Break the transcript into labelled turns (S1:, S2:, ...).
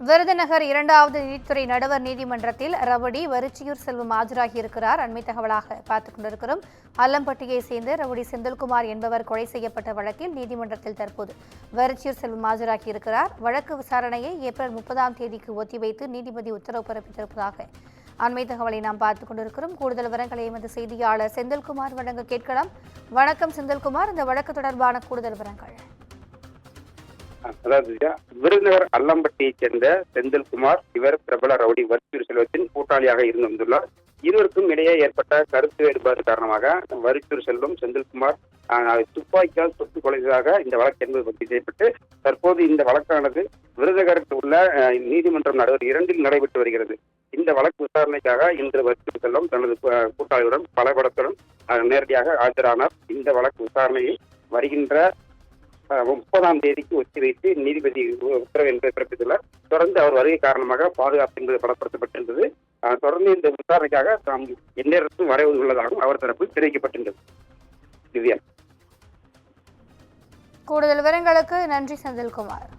S1: விருதுநகர் 2வது நீதித்துறை நடுவர் நீதிமன்றத்தில் ரவுடி வரிச்சியூர் செல்வம் ஆஜராகியிருக்கிறார். அண்மை தகவலாக பார்த்துக் கொண்டிருக்கிறோம். அல்லம்பட்டியை சேர்ந்த ரவுடி செந்தில்குமார் என்பவர் கொலை செய்யப்பட்ட வழக்கில் நீதிமன்றத்தில் தற்போது வரிச்சியூர் செல்வம் ஆஜராகியிருக்கிறார். வழக்கு விசாரணையை ஏப்ரல் 30ஆம் தேதிக்கு ஒத்திவைத்து நீதிபதி உத்தரவு பிறப்பித்திருப்பதாக அண்மை தகவலை நாம் பார்த்துக் கொண்டிருக்கிறோம். கூடுதல் விவரங்களை எமது செய்தியாளர் செந்தில்குமார் வழங்க கேட்கலாம். வணக்கம் செந்தில்குமார், இந்த வழக்கு தொடர்பான கூடுதல் விவரங்கள்.
S2: அதாவது விருதுநகர் அல்லம்பட்டியைச் சேர்ந்த செந்தில்குமார் இவர் பிரபல ரவுடி வரிச்சூர் செல்வத்தின் கூட்டாளியாக இருந்து வந்துள்ளார். இருவருக்கும் இடையே ஏற்பட்ட கருத்து வேறுபாடு காரணமாக வரிச்சூர் செல்வம் செந்தில்குமார் துப்பாக்கியால் சுட்டுக் கொலையாக இந்த வழக்கு என்பது பதிவு செய்யப்பட்டு தற்போது இந்த வழக்கானது விருதுநகரில் உள்ள நீதிமன்றம் நடுவர் 2இல் நடைபெற்று வருகிறது. இந்த வழக்கு விசாரணைக்காக இன்று வரிச்சூர் செல்வம் தனது கூட்டாளியுடன் பலபடத்துடன் நேரடியாக ஆஜரானார். இந்த வழக்கு விசாரணையை வருகின்ற 30ஆம் தேதிக்கு ஒத்திவைத்து நீதிபதி உத்தரவு என்பதை பிறப்பித்துள்ளார். தொடர்ந்து அவர் வருகை காரணமாக பாதுகாப்பு என்பது பலப்படுத்தப்பட்டிருந்தது. தொடர்ந்து இந்த விசாரணைக்காக தாம் எந்நேரத்தும் வர உள்ளதாகவும் அவர் தரப்பு தெரிவிக்கப்பட்டிருந்தது. திவ்யா,
S1: கூடுதல் விவரங்களுக்கு நன்றி செந்தில்குமார்.